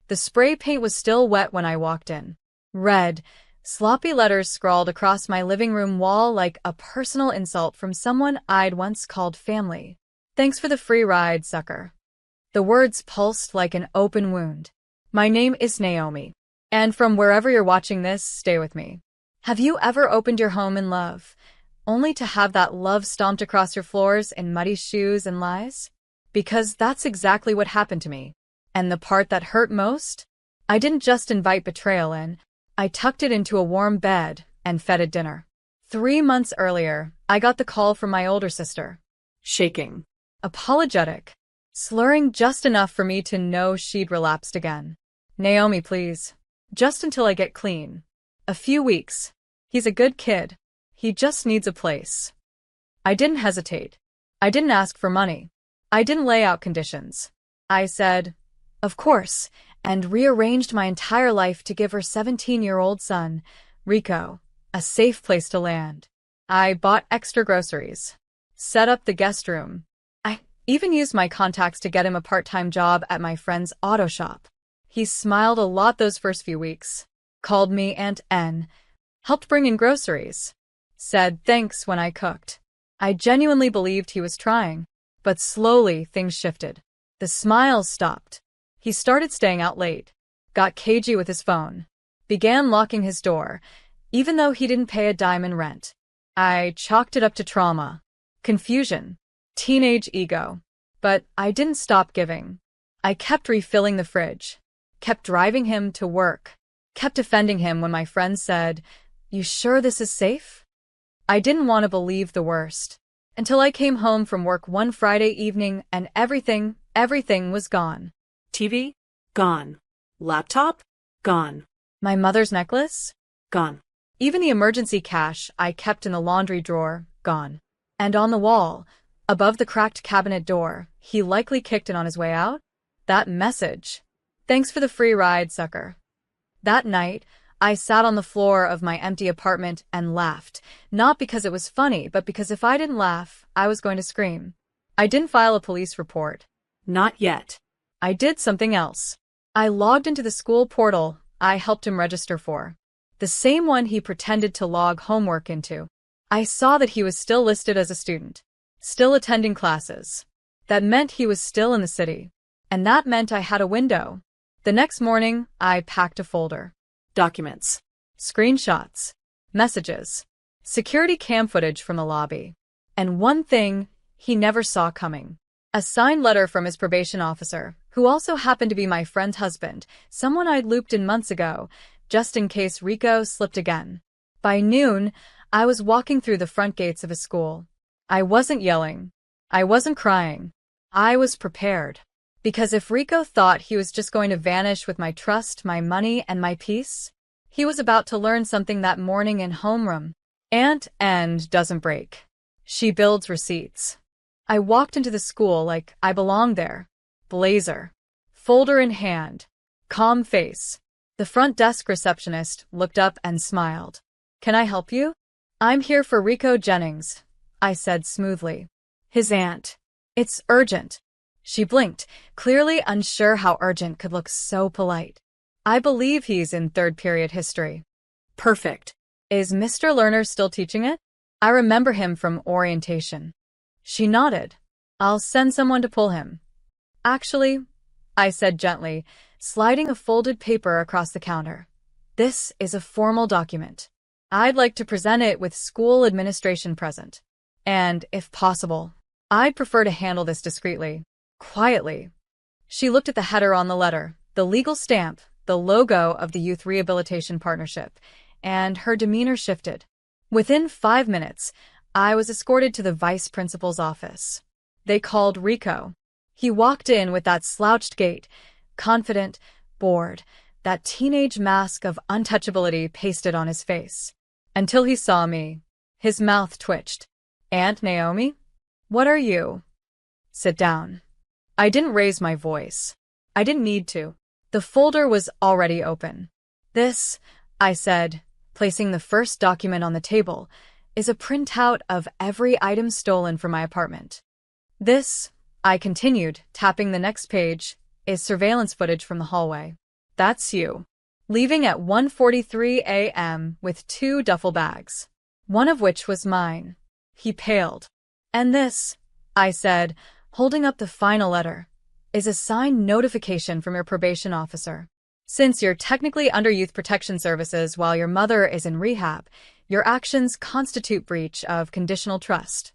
The spray paint was still wet when I walked in. Red, sloppy letters scrawled across my living room wall like a personal insult from someone I'd once called family. Thanks for the free ride, sucker. The words pulsed like an open wound. My name is Naomi. And from wherever you're watching this, stay with me. Have you ever opened your home in love, only to have that love stomped across your floors in muddy shoes and lies? Because that's exactly what happened to me. And the part that hurt most? I didn't just invite betrayal in. I tucked it into a warm bed and fed it dinner. 3 months earlier, I got the call from my older sister. Shaking. Apologetic. Slurring just enough for me to know she'd relapsed again. Naomi, please. Just until I get clean. A few weeks. He's a good kid. He just needs a place. I didn't hesitate. I didn't ask for money. I didn't lay out conditions. I said, of course, and rearranged my entire life to give her 17-year-old son, Rico, a safe place to land. I bought extra groceries. Set up the guest room. I even used my contacts to get him a part-time job at my friend's auto shop. He smiled a lot those first few weeks. Called me Aunt N. Helped bring in groceries. Said thanks when I cooked. I genuinely believed he was trying. But slowly, things shifted. The smiles stopped. He started staying out late. Got cagey with his phone. Began locking his door, even though he didn't pay a dime in rent. I chalked it up to trauma. Confusion. Teenage ego. But I didn't stop giving. I kept refilling the fridge. Kept driving him to work. Kept defending him when my friends said, "You sure this is safe?" I didn't want to believe the worst. Until I came home from work one Friday evening and everything was gone. TV? Gone. Laptop? Gone. My mother's necklace? Gone. Even the emergency cash I kept in the laundry drawer? Gone. And on the wall, above the cracked cabinet door, he likely kicked it on his way out? That message. Thanks for the free ride, sucker. That night, I sat on the floor of my empty apartment and laughed, not because it was funny, but because if I didn't laugh, I was going to scream. I didn't file a police report. Not yet. I did something else. I logged into the school portal I helped him register for. The same one he pretended to log homework into. I saw that he was still listed as a student. Still attending classes. That meant he was still in the city. And that meant I had a window. The next morning, I packed a folder. Documents. Screenshots. Messages. Security cam footage from the lobby. And one thing he never saw coming. A signed letter from his probation officer, who also happened to be my friend's husband, someone I'd looped in months ago, just in case Rico slipped again. By noon, I was walking through the front gates of his school. I wasn't yelling. I wasn't crying. I was prepared. Because if Rico thought he was just going to vanish with my trust, my money, and my peace, he was about to learn something that morning in homeroom. Aunt N doesn't break. She builds receipts. I walked into the school like I belonged there. Blazer. Folder in hand. Calm face. The front desk receptionist looked up and smiled. "Can I help you?" "I'm here for Rico Jennings," I said smoothly. "His aunt. It's urgent." She blinked, clearly unsure how urgent could look so polite. "I believe he's in third period history." Perfect. "Is Mr. Lerner still teaching it?" "I remember him from orientation." She nodded. "I'll send someone to pull him." "Actually," I said gently, sliding a folded paper across the counter, "this is a formal document. I'd like to present it with school administration present. And, if possible, I'd prefer to handle this discreetly. Quietly." She looked at the header on the letter, the legal stamp, the logo of the Youth Rehabilitation Partnership, and her demeanor shifted. Within 5 minutes, I was escorted to the vice principal's office. They called Rico. He walked in with that slouched gait, confident, bored, that teenage mask of untouchability pasted on his face. Until he saw me. His mouth twitched. "Aunt Naomi? What are you?" "Sit down." I didn't raise my voice. I didn't need to. The folder was already open. "This," I said, placing the first document on the table, "is a printout of every item stolen from my apartment. This," I continued, tapping the next page, "is surveillance footage from the hallway. That's you. Leaving at 1:43 a.m. with 2 duffel bags. One of which was mine. He paled. And this, I said, holding up the final letter, is a signed notification from your probation officer. Since you're technically under Youth Protection Services while your mother is in rehab, your actions constitute breach of conditional trust.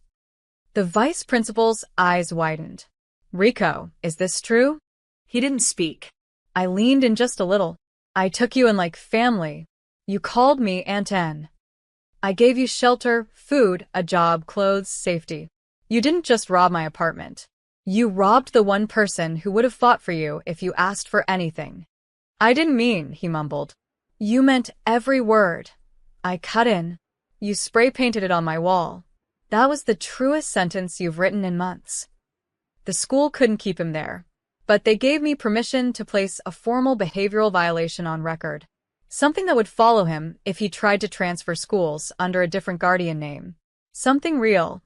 The vice principal's eyes widened. Rico, is this true? He didn't speak. I leaned in just a little. I took you in like family. You called me Aunt N. I gave you shelter, food, a job, clothes, safety. You didn't just rob my apartment. You robbed the one person who would have fought for you if you asked for anything. I didn't mean, he mumbled. You meant every word. I cut in. You spray painted it on my wall. That was the truest sentence you've written in months. The school couldn't keep him there, but they gave me permission to place a formal behavioral violation on record. Something that would follow him if he tried to transfer schools under a different guardian name. Something real,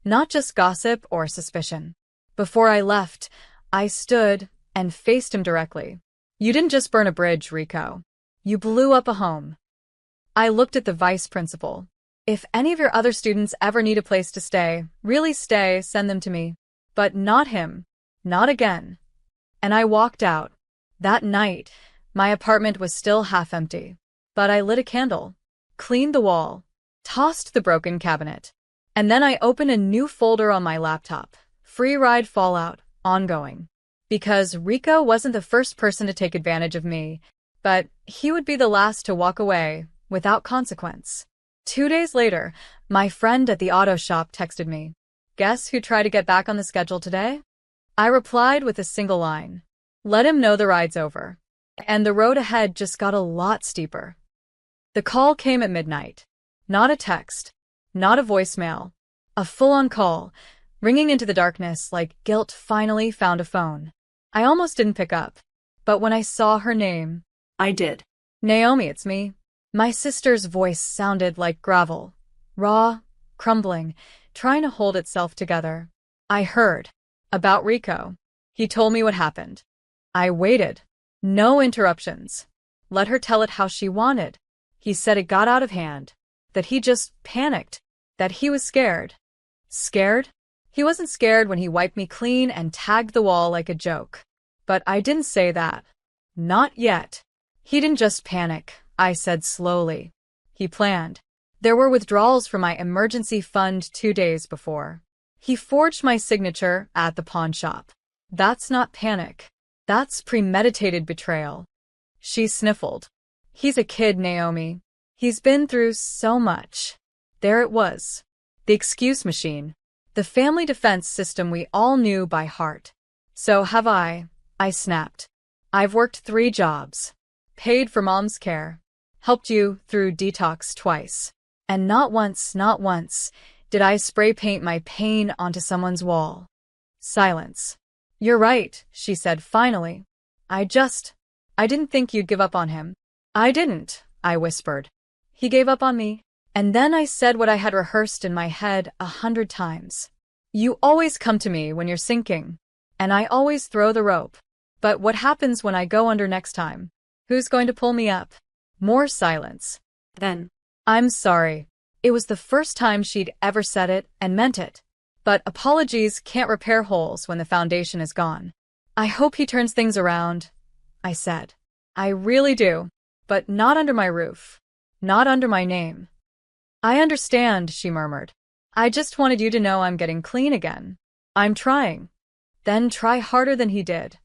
not just gossip or suspicion. Before I left, I stood and faced him directly. You didn't just burn a bridge, Rico. You blew up a home. I looked at the vice principal. If any of your other students ever need a place to stay, really stay, send them to me. But not him. Not again. And I walked out. That night, my apartment was still half empty. But I lit a candle, cleaned the wall, tossed the broken cabinet. And then I opened a new folder on my laptop. Free ride fallout, ongoing. Because Rico wasn't the first person to take advantage of me, but he would be the last to walk away without consequence. 2 days later, my friend at the auto shop texted me. Guess who tried to get back on the schedule today? I replied with a single line. Let him know the ride's over. And the road ahead just got a lot steeper. The call came at midnight. Not a text. Not a voicemail. A full-on call, ringing into the darkness like guilt finally found a phone. I almost didn't pick up. But when I saw her name... I did. Naomi, it's me. My sister's voice sounded like gravel. Raw, crumbling, trying to hold itself together. I heard. About Rico. He told me what happened. I waited. No interruptions. Let her tell it how she wanted. He said it got out of hand. That he just panicked. That he was scared. Scared? He wasn't scared when he wiped me clean and tagged the wall like a joke. But I didn't say that. Not yet. He didn't just panic, I said slowly. He planned. There were withdrawals from my emergency fund 2 days before. He forged my signature at the pawn shop. That's not panic. That's premeditated betrayal. She sniffled. He's a kid, Naomi. He's been through so much. There it was. The excuse machine. The family defense system we all knew by heart. So have I snapped. I've worked 3 jobs. Paid for mom's care. Helped you through detox twice. And not once, did I spray paint my pain onto someone's wall. Silence. You're right, she said finally. I didn't think you'd give up on him. I didn't, I whispered. He gave up on me. And then I said what I had rehearsed in my head 100 times. You always come to me when you're sinking. And I always throw the rope. But what happens when I go under next time? Who's going to pull me up? More silence. Then. I'm sorry. It was the first time she'd ever said it and meant it. But apologies can't repair holes when the foundation is gone. I hope he turns things around, I said. I really do. But not under my roof. Not under my name. I understand, she murmured. I just wanted you to know I'm getting clean again. I'm trying. Then try harder than he did.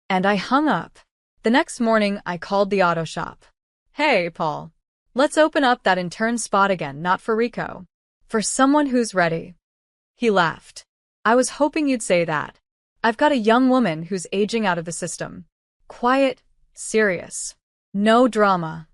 And I hung up. The next morning, I called the auto shop. Hey, Paul. Let's open up that intern spot again, not for Rico. For someone who's ready. He laughed. I was hoping you'd say that. I've got a young woman who's aging out of the system. Quiet, serious. No drama.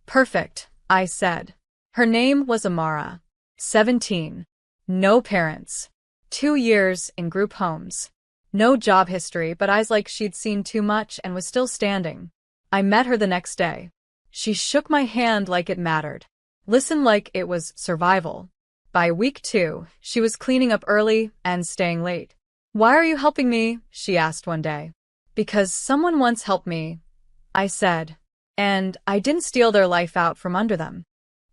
Perfect, I said. Her name was Amara. 17. No parents. 2 years in group homes. No job history, but eyes like she'd seen too much and was still standing. I met her the next day. She shook my hand like it mattered. Listened like it was survival. By week 2, she was cleaning up early and staying late. Why are you helping me? She asked one day. Because someone once helped me. I said. And I didn't steal their life out from under them.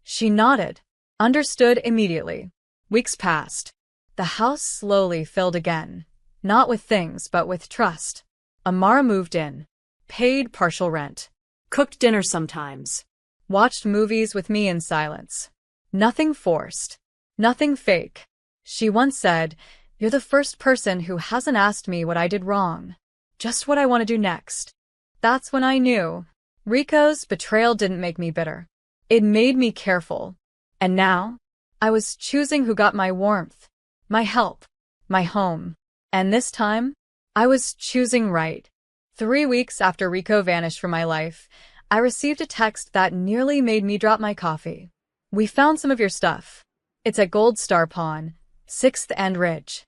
She nodded. Understood immediately. Weeks passed. The house slowly filled again. Not with things, but with trust. Amara moved in. Paid partial rent. Cooked dinner sometimes. Watched movies with me in silence. Nothing forced. Nothing fake. She once said, "You're the first person who hasn't asked me what I did wrong. Just what I want to do next." That's when I knew. Rico's betrayal didn't make me bitter. It made me careful. And now, I was choosing who got my warmth, my help, my home. And this time, I was choosing right. 3 weeks after Rico vanished from my life, I received a text that nearly made me drop my coffee. "We found some of your stuff. It's at Gold Star Pawn, 6th and Ridge."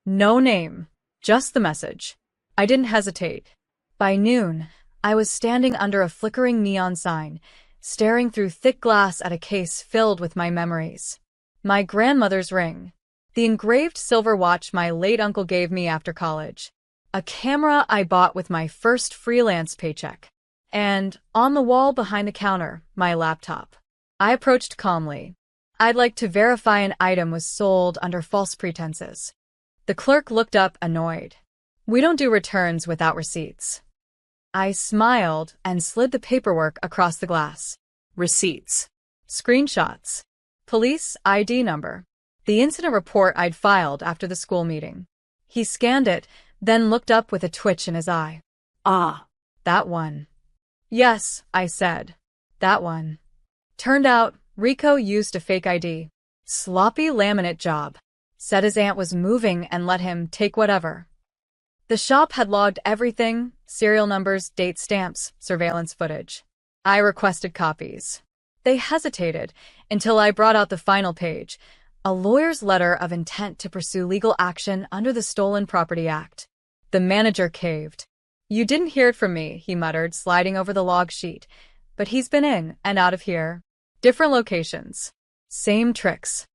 No name, just the message. I didn't hesitate. By noon, I was standing under a flickering neon sign, staring through thick glass at a case filled with my memories. My grandmother's ring, the engraved silver watch my late uncle gave me after college, a camera I bought with my first freelance paycheck, and, on the wall behind the counter, my laptop. I approached calmly. I'd like to verify an item was sold under false pretenses. The clerk looked up, annoyed. "We don't do returns without receipts." I smiled and slid the paperwork across the glass. Receipts. Screenshots. Police ID number. The incident report I'd filed after the school meeting. He scanned it, then looked up with a twitch in his eye. "Ah, that one." "Yes," I said. "That one." Turned out, Rico used a fake ID. Sloppy laminate job. Said his aunt was moving and let him take whatever. The shop had logged everything: serial numbers, date stamps, surveillance footage. I requested copies. They hesitated until I brought out the final page, a lawyer's letter of intent to pursue legal action under the Stolen Property Act. The manager caved. "You didn't hear it from me," he muttered, sliding over the log sheet. "But he's been in and out of here. Different locations. Same tricks."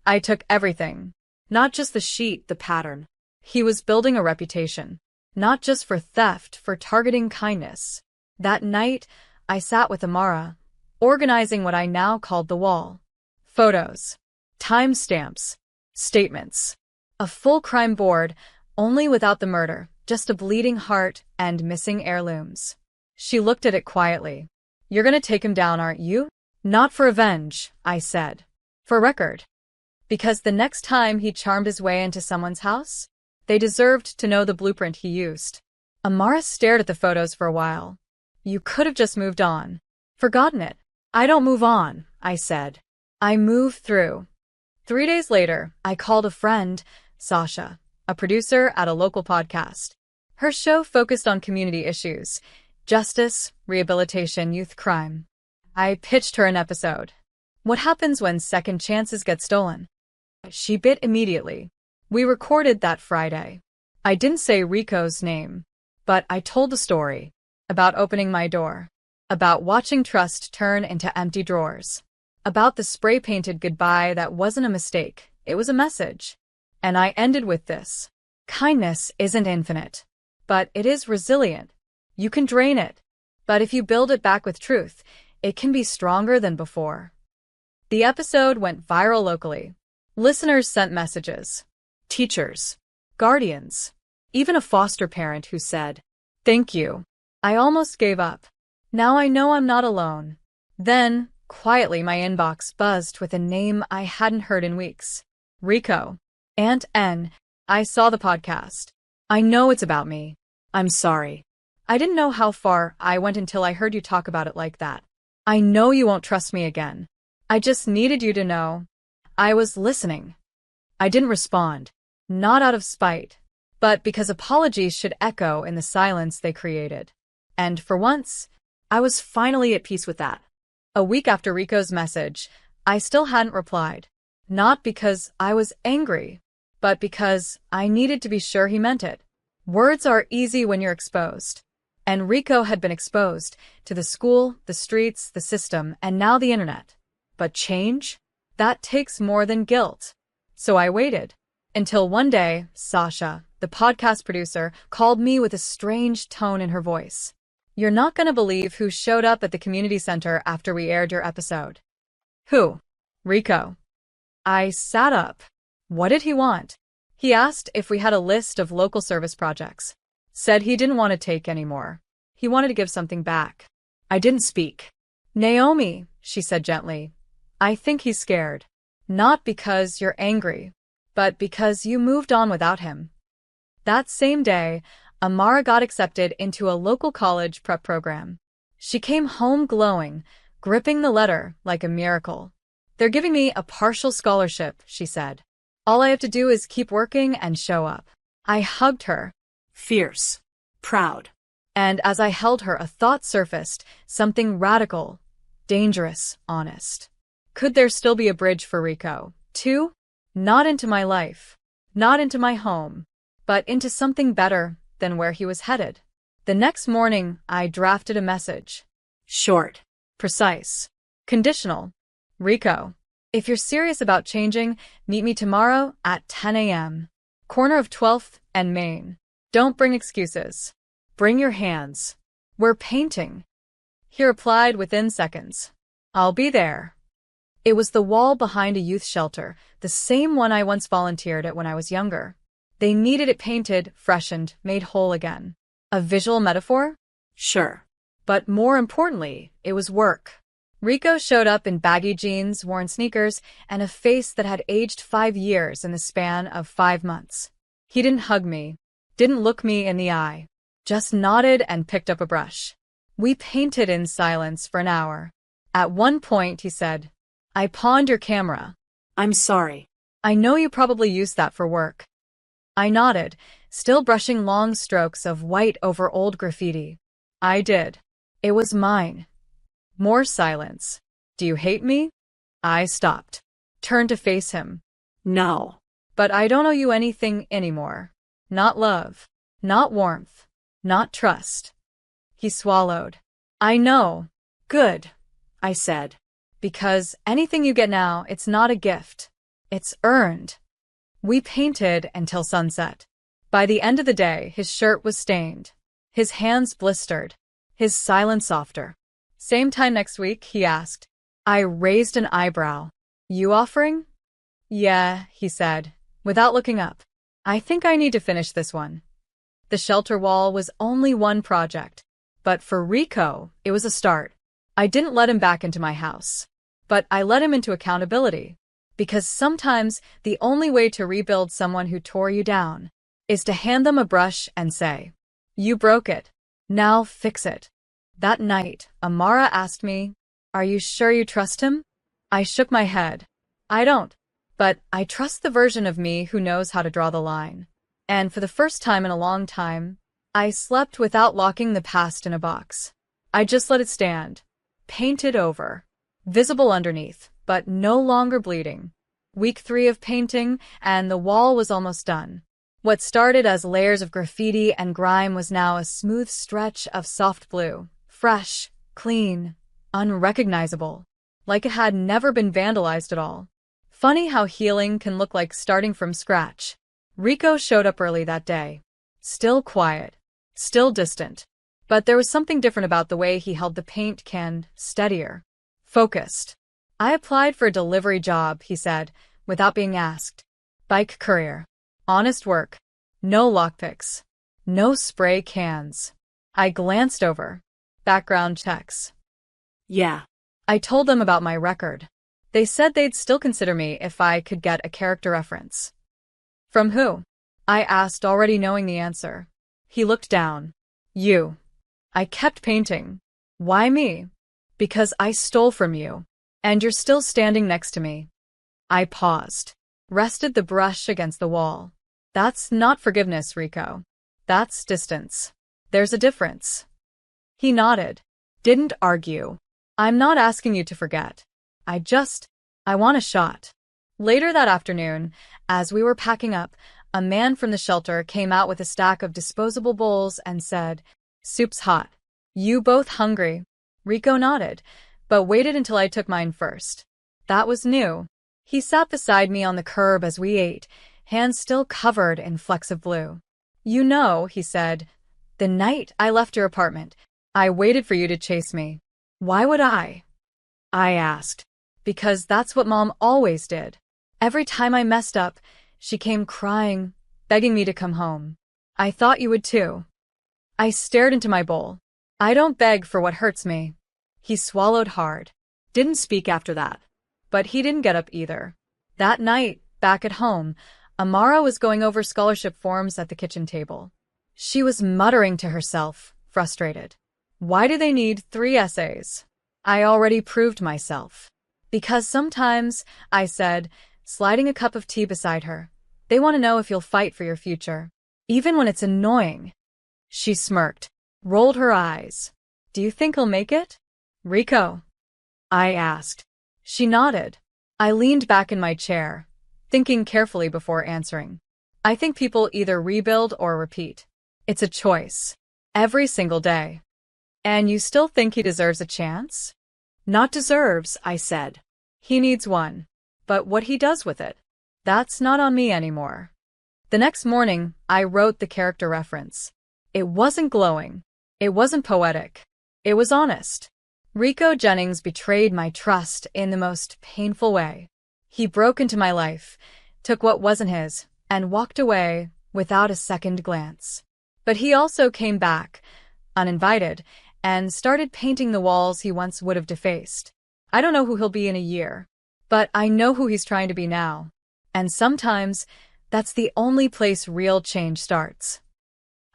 I took everything. Not just the sheet, the pattern. He was building a reputation. Not just for theft, for targeting kindness. That night, I sat with Amara, organizing what I now called the wall. Photos. Timestamps. Statements. A full crime board, only without the murder, just a bleeding heart and missing heirlooms. She looked at it quietly. "You're gonna take him down, aren't you?" "Not for revenge," I said. "For record." Because the next time he charmed his way into someone's house, they deserved to know the blueprint he used. Amara stared at the photos for a while. "You could have just moved on. Forgotten it." "I don't move on," I said. "I move through." 3 days later, I called a friend, Sasha, a producer at a local podcast. Her show focused on community issues: justice, rehabilitation, youth crime. I pitched her an episode. What happens when second chances get stolen? She bit immediately. We recorded that Friday. I didn't say Rico's name, but I told the story. About opening my door. About watching trust turn into empty drawers. About the spray-painted goodbye that wasn't a mistake, it was a message. And I ended with this. Kindness isn't infinite, but it is resilient. You can drain it, but if you build it back with truth, it can be stronger than before. The episode went viral locally. Listeners sent messages. Teachers, guardians, even a foster parent who said, "Thank you." I almost gave up. Now I know I'm not alone. Then, quietly, my inbox buzzed with a name I hadn't heard in weeks. Rico. Aunt N. I saw the podcast. I know it's about me. I'm sorry. I didn't know how far I went until I heard you talk about it like that. I know you won't trust me again. I just needed you to know. I was listening. I didn't respond. Not out of spite, but because apologies should echo in the silence they created. And for once, I was finally at peace with that. A week after Rico's message, I still hadn't replied. Not because I was angry, but because I needed to be sure he meant it. Words are easy when you're exposed. And Rico had been exposed to the school, the streets, the system, and now the internet. But change? That takes more than guilt. So I waited. Until one day, Sasha, the podcast producer, called me with a strange tone in her voice. You're not gonna believe who showed up at the community center after we aired your episode. Who? Rico. I sat up. What did he want? He asked if we had a list of local service projects. Said he didn't want to take any more. He wanted to give something back. I didn't speak. Naomi, she said gently, I think he's scared. Not because you're angry, but because you moved on without him. That same day, Amara got accepted into a local college prep program. She came home glowing, gripping the letter like a miracle. They're giving me a partial scholarship, she said. All I have to do is keep working and show up. I hugged her. Fierce. Proud. And as I held her, a thought surfaced, something radical, dangerous, honest. Could there still be a bridge for Rico, too? Not into my life, not into my home, but into something better than where he was headed. The next morning, I drafted a message. Short. Precise. Conditional. Rico, if you're serious about changing, meet me tomorrow at 10 a.m. Corner of 12th and Main. Don't bring excuses. Bring your hands. We're painting. He replied within seconds. I'll be there. It was the wall behind a youth shelter, the same one I once volunteered at when I was younger. They needed it painted, freshened, made whole again. A visual metaphor? Sure. But more importantly, it was work. Rico showed up in baggy jeans, worn sneakers, and a face that had aged 5 years in the span of 5 months. He didn't hug me, didn't look me in the eye, just nodded and picked up a brush. We painted in silence for an hour. At one point, he said, I pawned your camera. I'm sorry. I know you probably used that for work. I nodded, still brushing long strokes of white over old graffiti. I did. It was mine. More silence. Do you hate me? I stopped. Turned to face him. No. But I don't owe you anything anymore. Not love. Not warmth. Not trust. He swallowed. I know. Good, I said. Because anything you get now, it's not a gift. It's earned. We painted until sunset. By the end of the day, his shirt was stained. His hands blistered. His silence softer. Same time next week, he asked. I raised an eyebrow. You offering? Yeah, he said, without looking up. I think I need to finish this one. The shelter wall was only one project, but for Rico, it was a start. I didn't let him back into my house, but I let him into accountability, because sometimes the only way to rebuild someone who tore you down is to hand them a brush and say, you broke it. Now fix it. That night, Amara asked me, are you sure you trust him? I shook my head. I don't. But I trust the version of me who knows how to draw the line. And for the first time in a long time, I slept without locking the past in a box. I just let it stand. Painted over. Visible underneath, but no longer bleeding. Week 3 of painting, and the wall was almost done. What started as layers of graffiti and grime was now a smooth stretch of soft blue. Fresh, clean, unrecognizable. Like it had never been vandalized at all. Funny how healing can look like starting from scratch. Rico showed up early that day. Still quiet. Still distant. But there was something different about the way he held the paint can, steadier. Focused. I applied for a delivery job, he said, without being asked. Bike courier. Honest work. No lockpicks. No spray cans. I glanced over. Background checks. Yeah. I told them about my record. They said they'd still consider me if I could get a character reference. From who? I asked, already knowing the answer. He looked down. You. I kept painting. Why me? Because I stole from you. And you're still standing next to me. I paused. Rested the brush against the wall. That's not forgiveness, Rico. That's distance. There's a difference. He nodded. Didn't argue. I'm not asking you to forget. I want a shot. Later that afternoon, as we were packing up, a man from the shelter came out with a stack of disposable bowls and said, soup's hot. You both hungry? Rico nodded, but waited until I took mine first. That was new. He sat beside me on the curb as we ate, hands still covered in flecks of blue. You know, he said, the night I left your apartment, I waited for you to chase me. Why would I? I asked. Because that's what Mom always did. Every time I messed up, she came crying, begging me to come home. I thought you would too. I stared into my bowl. I don't beg for what hurts me. He swallowed hard. Didn't speak after that. But he didn't get up either. That night, back at home, Amara was going over scholarship forms at the kitchen table. She was muttering to herself, frustrated. Why do they need 3 essays? I already proved myself. Because sometimes, I said, sliding a cup of tea beside her, they want to know if you'll fight for your future, even when it's annoying. She smirked, rolled her eyes. Do you think he'll make it? Rico? I asked. She nodded. I leaned back in my chair, thinking carefully before answering. I think people either rebuild or repeat. It's a choice. Every single day. And you still think he deserves a chance? Not deserves, I said. He needs one. But what he does with it, that's not on me anymore. The next morning, I wrote the character reference. It wasn't glowing. It wasn't poetic. It was honest. Rico Jennings betrayed my trust in the most painful way. He broke into my life, took what wasn't his, and walked away without a second glance. But he also came back, uninvited, and started painting the walls he once would have defaced. I don't know who he'll be in a year, but I know who he's trying to be now. And sometimes, that's the only place real change starts.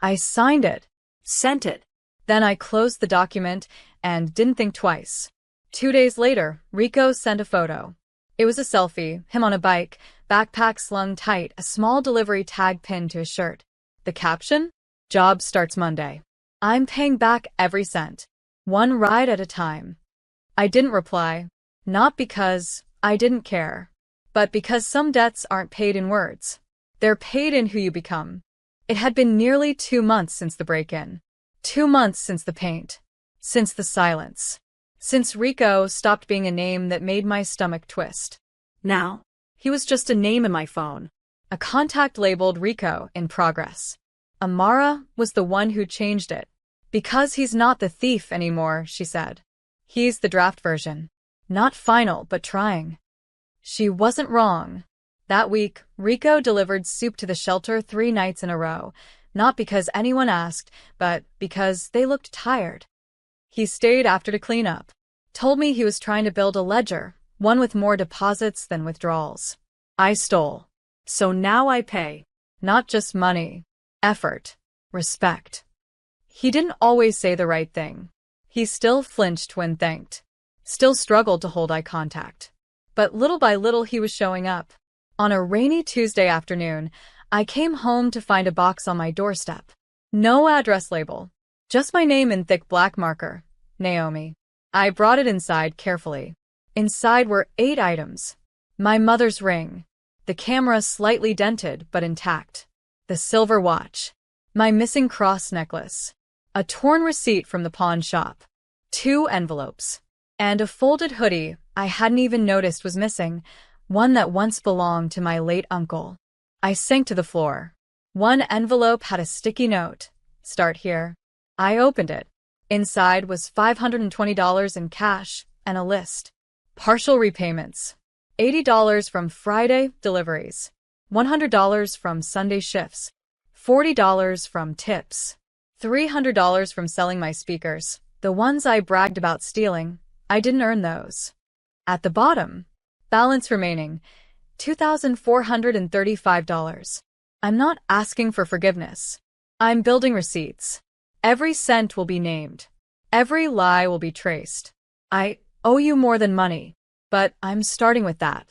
I signed it. Sent it. Then I closed the document and didn't think twice. 2 days later, Rico sent a photo. It was a selfie, him on a bike, backpack slung tight, a small delivery tag pinned to his shirt. The caption? Job starts Monday. I'm paying back every cent. 1 ride at a time. I didn't reply. Not because I didn't care, but because some debts aren't paid in words. They're paid in who you become. It had been nearly 2 months since the break-in. 2 months since the paint. Since the silence. Since Rico stopped being a name that made my stomach twist. Now, he was just a name in my phone. A contact labeled Rico in progress. Amara was the one who changed it. Because he's not the thief anymore, she said. He's the draft version. Not final, but trying. She wasn't wrong. That week, Rico delivered soup to the shelter 3 nights in a row, not because anyone asked, but because they looked tired. He stayed after to clean up. Told me he was trying to build a ledger, one with more deposits than withdrawals. I stole. So now I pay. Not just money. Effort. Respect. He didn't always say the right thing. He still flinched when thanked. Still struggled to hold eye contact. But little by little he was showing up. On a rainy Tuesday afternoon, I came home to find a box on my doorstep. No address label. Just my name in thick black marker. Naomi. I brought it inside carefully. Inside were 8 items. My mother's ring. The camera slightly dented but intact. The silver watch. My missing cross necklace. A torn receipt from the pawn shop. 2 envelopes. And a folded hoodie I hadn't even noticed was missing, one that once belonged to my late uncle. I sank to the floor. 1 envelope had a sticky note. Start here. I opened it. Inside was $520 in cash and a list. Partial repayments. $80 from Friday deliveries. $100 from Sunday shifts. $40 from tips. $300 from selling my speakers. The ones I bragged about stealing, I didn't earn those. At the bottom, balance remaining, $2,435. I'm not asking for forgiveness. I'm building receipts. Every cent will be named. Every lie will be traced. I owe you more than money, but I'm starting with that.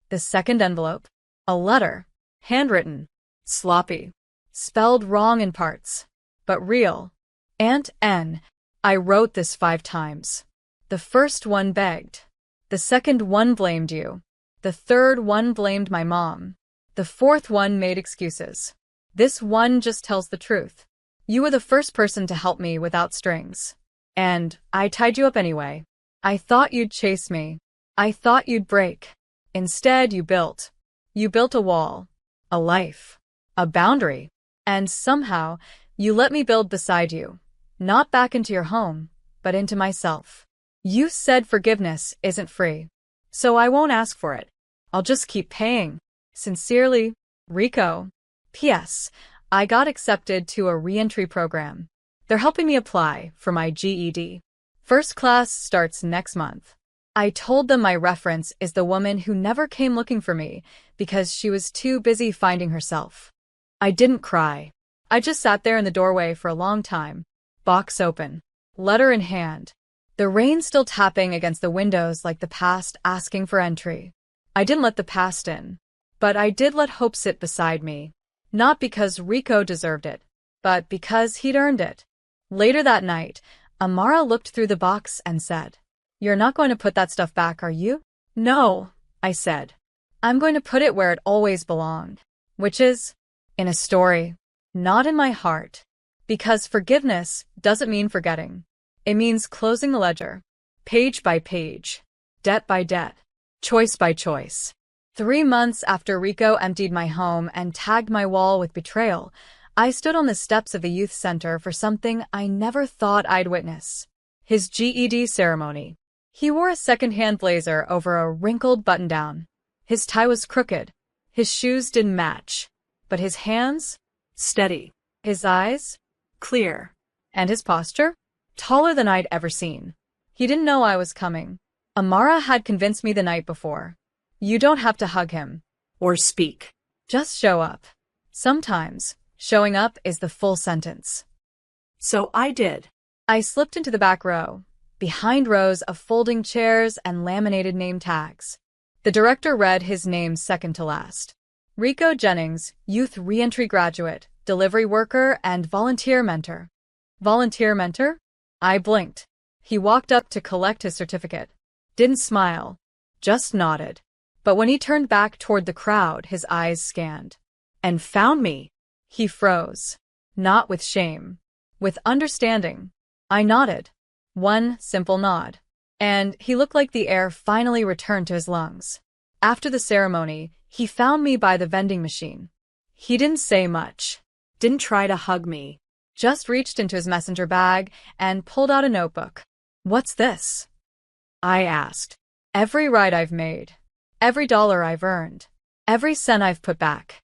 The second envelope, a letter, handwritten, sloppy, spelled wrong in parts, but real. Aunt N. I wrote this 5 times. The first one begged. The second one blamed you. The third one blamed my mom. The fourth one made excuses. This one just tells the truth. You were the first person to help me without strings. And I tied you up anyway. I thought you'd chase me. I thought you'd break. Instead, you built. You built a wall. A life. A boundary. And somehow, you let me build beside you. Not back into your home, but into myself. You said forgiveness isn't free, so I won't ask for it. I'll just keep paying. Sincerely, Rico. P.S. I got accepted to a re-entry program. They're helping me apply for my GED. First class starts next month. I told them my reference is the woman who never came looking for me because she was too busy finding herself. I didn't cry. I just sat there in the doorway for a long time, box open, letter in hand, the rain still tapping against the windows like the past asking for entry. I didn't let the past in, but I did let hope sit beside me, not because Rico deserved it, but because he'd earned it. Later that night, Amara looked through the box and said, "You're not going to put that stuff back, are you?" "No," I said. "I'm going to put it where it always belonged, which is in a story, not in my heart." Because forgiveness doesn't mean forgetting. It means closing the ledger, page by page, debt by debt, choice by choice. 3 months after Rico emptied my home and tagged my wall with betrayal, I stood on the steps of the youth center for something I never thought I'd witness. His GED ceremony. He wore a second-hand blazer over a wrinkled button-down. His tie was crooked. His shoes didn't match. But his hands? Steady. His eyes? Clear. And his posture? Taller than I'd ever seen. He didn't know I was coming. Amara had convinced me the night before. You don't have to hug him. Or speak. Just show up. Sometimes, showing up is the full sentence. So I did. I slipped into the back row, behind rows of folding chairs and laminated name tags. The director read his name second to last. Rico Jennings, youth reentry graduate, delivery worker, and volunteer mentor. Volunteer mentor? I blinked. He walked up to collect his certificate. Didn't smile. Just nodded. But when he turned back toward the crowd, his eyes scanned. And found me. He froze. Not with shame. With understanding. I nodded. One simple nod. And he looked like the air finally returned to his lungs. After the ceremony, he found me by the vending machine. He didn't say much. Didn't try to hug me. Just reached into his messenger bag and pulled out a notebook. "What's this?" I asked. "Every ride I've made. Every dollar I've earned. Every cent I've put back."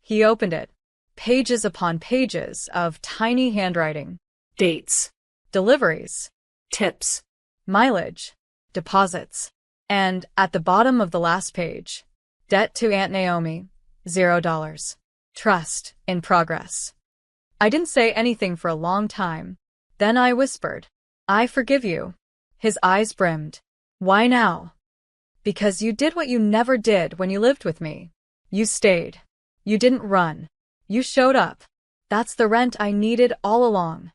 He opened it. Pages upon pages of tiny handwriting. Dates. Deliveries. Tips. Mileage. Deposits. And at the bottom of the last page, debt to Aunt Naomi, $0. Trust in progress. I didn't say anything for a long time. Then I whispered, "I forgive you." His eyes brimmed. "Why now?" "Because you did what you never did when you lived with me. You stayed. You didn't run. You showed up. That's the rent I needed all along."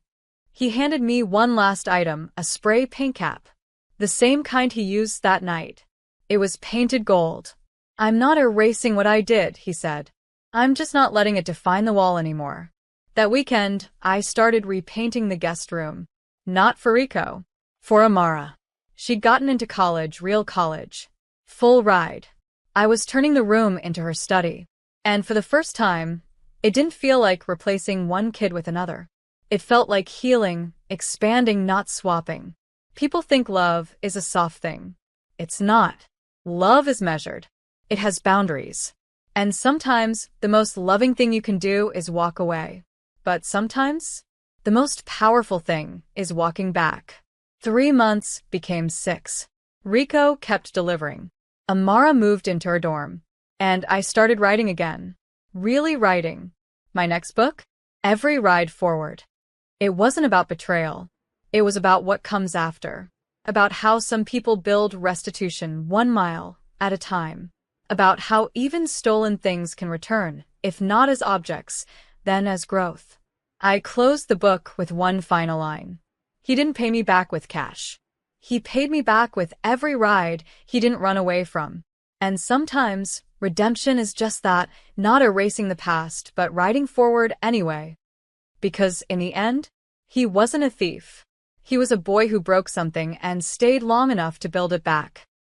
He handed me one last item, a spray paint cap. The same kind he used that night. It was painted gold. "I'm not erasing what I did," he said. "I'm just not letting it define the wall anymore." That weekend, I started repainting the guest room. Not for Rico. For Amara. She'd gotten into college, real college. Full ride. I was turning the room into her study. And for the first time, it didn't feel like replacing one kid with another. It felt like healing, expanding, not swapping. People think love is a soft thing. It's not. Love is measured. It has boundaries. And sometimes, the most loving thing you can do is walk away. But sometimes, the most powerful thing is walking back. 3 months became 6. Rico kept delivering. Amara moved into her dorm. And I started writing again. Really writing. My next book? Every Ride Forward. It wasn't about betrayal. It was about what comes after. About how some people build restitution 1 mile at a time. About how even stolen things can return, if not as objects, then as growth. I closed the book with one final line. He didn't pay me back with cash. He paid me back with every ride he didn't run away from. And sometimes, redemption is just that, not erasing the past, but riding forward anyway. Because in the end, he wasn't a thief. He was a boy who broke something and stayed long enough to build it back.